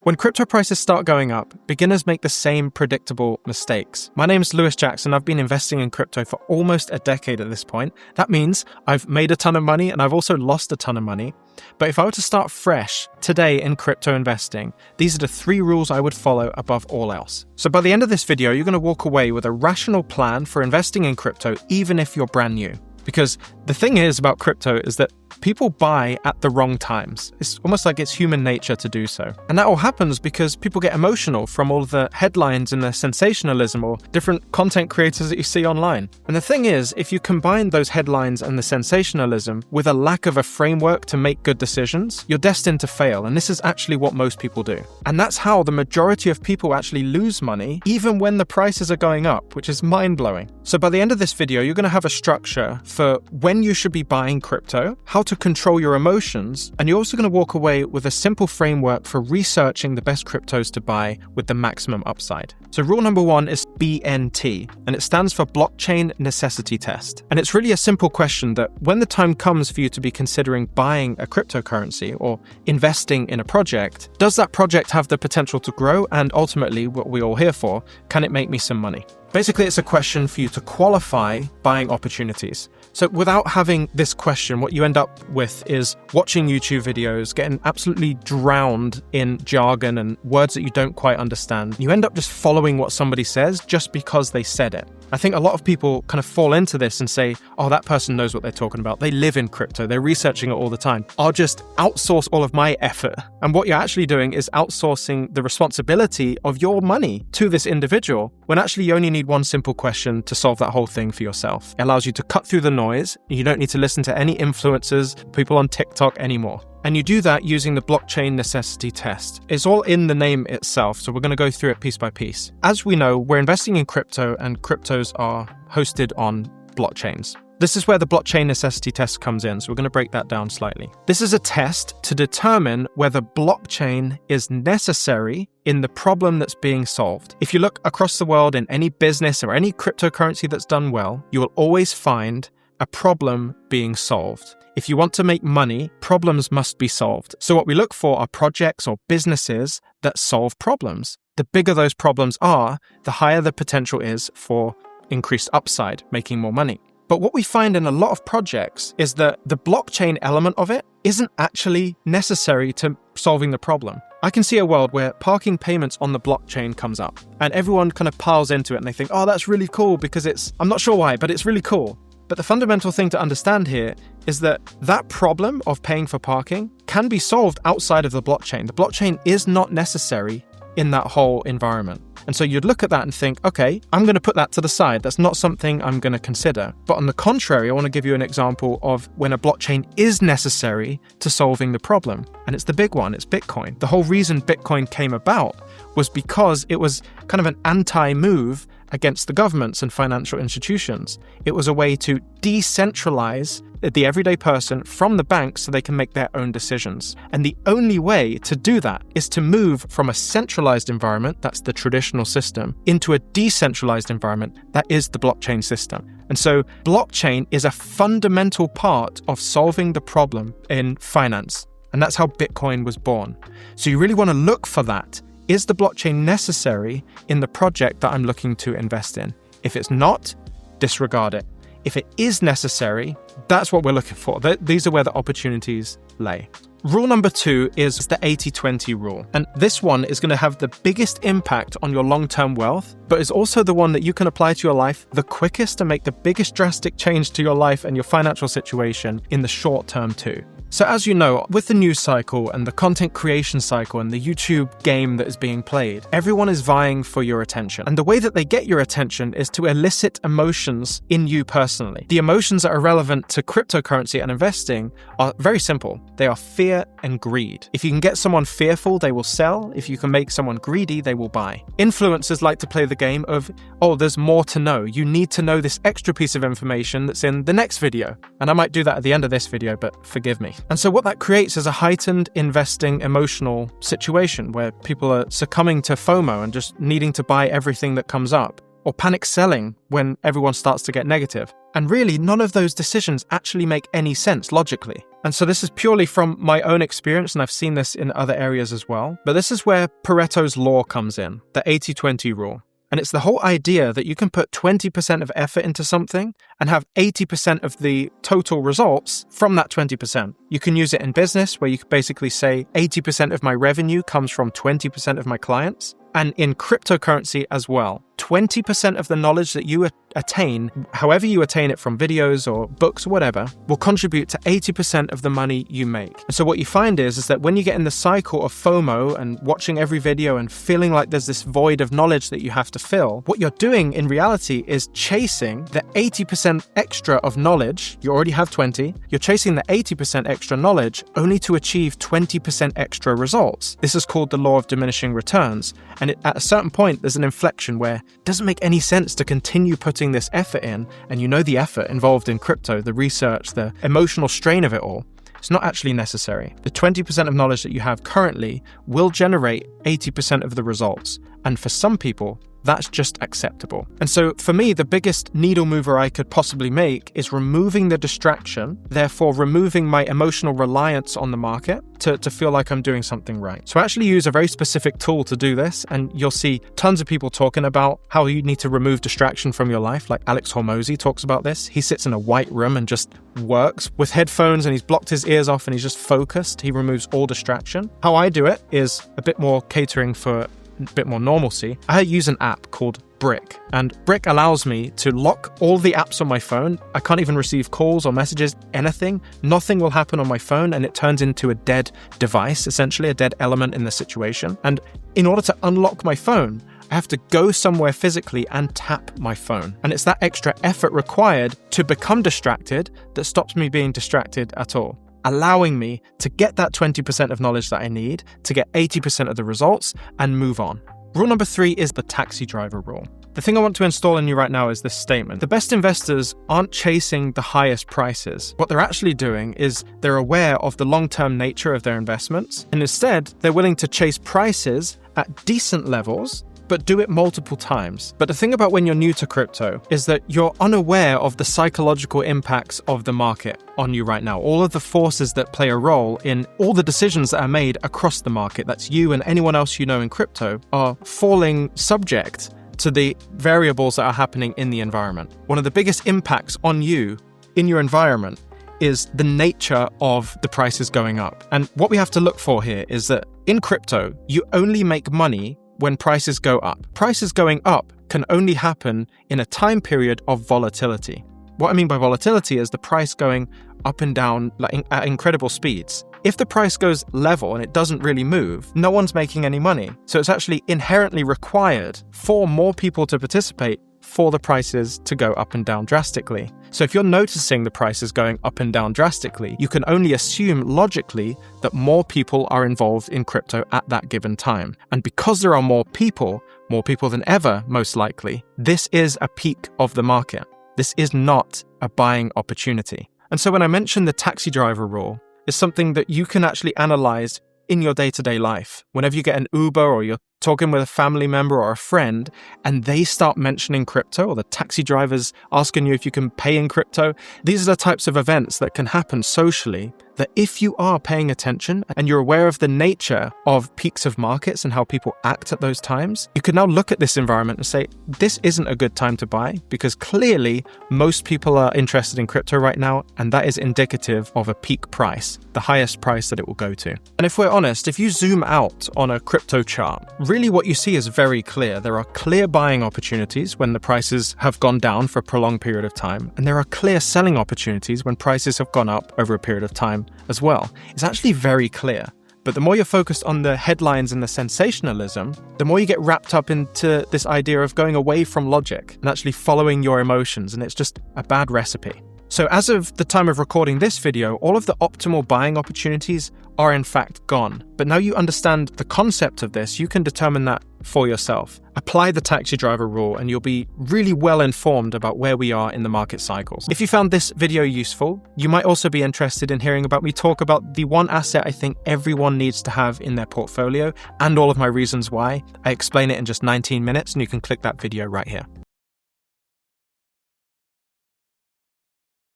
When crypto prices start going up, beginners make the same predictable mistakes. My name's Lewis Jackson. I've been investing in crypto for almost a decade at this point. That means I've made a ton of money and I've also lost a ton of money. But if I were to start fresh today in crypto investing, these are the 3 rules I would follow above all else. So by the end of this video, you're going to walk away with a rational plan for investing in crypto, even if you're brand new. Because the thing is about crypto is that people buy at the wrong times. It's almost like it's human nature to do so. And that all happens because people get emotional from all the headlines and the sensationalism or different content creators that you see online. And the thing is, if you combine those headlines and the sensationalism with a lack of a framework to make good decisions, you're destined to fail. And this is actually what most people do. And that's how the majority of people actually lose money, even when the prices are going up, which is mind-blowing. So by the end of this video, you're going to have a structure for when you should be buying crypto, how to control your emotions, and you're also going to walk away with a simple framework for researching the best cryptos to buy with the maximum upside. So rule number 1 is BNT, and it stands for Blockchain Necessity Test. And it's really a simple question that when the time comes for you to be considering buying a cryptocurrency or investing in a project, does that project have the potential to grow? And ultimately, what we're all here for, can it make me some money? Basically, it's a question for you to qualify buying opportunities. So without having this question, what you end up with is watching YouTube videos, getting absolutely drowned in jargon and words that you don't quite understand. You end up just following what somebody says just because they said it. I think a lot of people kind of fall into this and say, oh, that person knows what they're talking about. They live in crypto. They're researching it all the time. I'll just outsource all of my effort. And what you're actually doing is outsourcing the responsibility of your money to this individual, when actually you only need one simple question to solve that whole thing for yourself. It allows you to cut through the noise. You don't need to listen to any influencers, people on TikTok anymore. And you do that using the Blockchain Necessity Test. It's all in the name itself, so we're going to go through it piece by piece. As we know, we're investing in crypto, and cryptos are hosted on blockchains. This is where the Blockchain Necessity Test comes in, so we're going to break that down slightly. This is a test to determine whether blockchain is necessary in the problem that's being solved. If you look across the world in any business or any cryptocurrency that's done well, you will always find a problem being solved. If you want to make money, problems must be solved. So what we look for are projects or businesses that solve problems. The bigger those problems are, the higher the potential is for increased upside, making more money. But what we find in a lot of projects is that the blockchain element of it isn't actually necessary to solving the problem. I can see a world where parking payments on the blockchain comes up and everyone kind of piles into it and they think, oh, that's really cool because I'm not sure why, but it's really cool. But the fundamental thing to understand here is that that problem of paying for parking can be solved outside of the blockchain. The blockchain is not necessary in that whole environment. And so you'd look at that and think, okay, I'm going to put that to the side. That's not something I'm going to consider. But on the contrary, I want to give you an example of when a blockchain is necessary to solving the problem. And it's the big one, it's Bitcoin. The whole reason Bitcoin came about was because it was kind of an anti-move against the governments and financial institutions. It was a way to decentralize the everyday person from the banks so they can make their own decisions. And the only way to do that is to move from a centralized environment, that's the traditional system, into a decentralized environment, that is the blockchain system. And so blockchain is a fundamental part of solving the problem in finance. And that's how Bitcoin was born. So you really want to look for that. Is the blockchain necessary in the project that I'm looking to invest in? If it's not, disregard it. If it is necessary, that's what we're looking for. These are where the opportunities lay. Rule number 2 is the 80-20 rule. And this one is going to have the biggest impact on your long-term wealth, but is also the one that you can apply to your life the quickest and make the biggest drastic change to your life and your financial situation in the short term too. So as you know, with the news cycle and the content creation cycle and the YouTube game that is being played, everyone is vying for your attention. And the way that they get your attention is to elicit emotions in you personally. The emotions that are relevant to cryptocurrency and investing are very simple. They are fear and greed. If you can get someone fearful, they will sell. If you can make someone greedy, they will buy. Influencers like to play the game of, oh, there's more to know. You need to know this extra piece of information that's in the next video. And I might do that at the end of this video, but forgive me. And so what that creates is a heightened investing emotional situation where people are succumbing to FOMO and just needing to buy everything that comes up, or panic selling when everyone starts to get negative. And really, none of those decisions actually make any sense logically. And so this is purely from my own experience, and I've seen this in other areas as well. But this is where Pareto's law comes in, the 80-20 rule. And it's the whole idea that you can put 20% of effort into something and have 80% of the total results from that 20%. You can use it in business where you could basically say 80% of my revenue comes from 20% of my clients. And in cryptocurrency as well, 20% of the knowledge that you attain, however you attain it from videos or books or whatever, will contribute to 80% of the money you make. And so what you find is that when you get in the cycle of FOMO and watching every video and feeling like there's this void of knowledge that you have to fill, what you're doing in reality is chasing the 80% extra of knowledge. You already have 20. You're chasing the 80% extra knowledge only to achieve 20% extra results. This is called the law of diminishing returns. And at a certain point, there's an inflection where it doesn't make any sense to continue putting this effort in. And you know the effort involved in crypto, the research, the emotional strain of it all. It's not actually necessary. The 20% of knowledge that you have currently will generate 80% of the results. And for some people, that's just acceptable. And so for me, the biggest needle mover I could possibly make is removing the distraction, therefore removing my emotional reliance on the market to feel like I'm doing something right. So I actually use a very specific tool to do this, and you'll see tons of people talking about how you need to remove distraction from your life, like Alex Hormozi talks about this. He sits in a white room and just works with headphones, and he's blocked his ears off and he's just focused. He removes all distraction. How I do it is a bit more catering for a bit more normalcy. I use an app called Brick, and Brick allows me to lock all the apps on my phone. I can't even receive calls or messages, anything. Nothing will happen on my phone, and it turns into a dead device, essentially a dead element in the situation. And in order to unlock my phone, I have to go somewhere physically and tap my phone. And it's that extra effort required to become distracted that stops me being distracted at all, allowing me to get that 20% of knowledge that I need to get 80% of the results and move on. Rule number 3 is the taxi driver rule. The thing I want to install in you right now is this statement. The best investors aren't chasing the highest prices. What they're actually doing is they're aware of the long-term nature of their investments, and instead they're willing to chase prices at decent levels but do it multiple times. But the thing about when you're new to crypto is that you're unaware of the psychological impacts of the market on you right now. All of the forces that play a role in all the decisions that are made across the market, that's you and anyone else you know in crypto, are falling subject to the variables that are happening in the environment. One of the biggest impacts on you in your environment is the nature of the prices going up. And what we have to look for here is that in crypto, you only make money when prices go up. Prices going up can only happen in a time period of volatility. What I mean by volatility is the price going up and down at incredible speeds. If the price goes level and it doesn't really move, no one's making any money. So it's actually inherently required for more people to participate for the prices to go up and down drastically. So if you're noticing the prices going up and down drastically, you can only assume logically that more people are involved in crypto at that given time. And because there are more people than ever, most likely, this is a peak of the market. This is not a buying opportunity. And so when I mentioned the taxi driver rule, it's something that you can actually analyze in your day-to-day life. Whenever you get an Uber or you're talking with a family member or a friend and they start mentioning crypto, or the taxi driver's asking you if you can pay in crypto, these are the types of events that can happen socially that if you are paying attention and you're aware of the nature of peaks of markets and how people act at those times, you can now look at this environment and say, this isn't a good time to buy because clearly most people are interested in crypto right now, and that is indicative of a peak price, the highest price that it will go to. And if we're honest, if you zoom out on a crypto chart, really what you see is very clear. There are clear buying opportunities when the prices have gone down for a prolonged period of time, and there are clear selling opportunities when prices have gone up over a period of time as well. It's actually very clear. But the more you're focused on the headlines and the sensationalism, the more you get wrapped up into this idea of going away from logic and actually following your emotions, and it's just a bad recipe. So as of the time of recording this video, all of the optimal buying opportunities are in fact gone. But now you understand the concept of this, you can determine that for yourself. Apply the taxi driver rule and you'll be really well informed about where we are in the market cycles. If you found this video useful, you might also be interested in hearing about me talk about the one asset I think everyone needs to have in their portfolio and all of my reasons why. I explain it in just 19 minutes and you can click that video right here.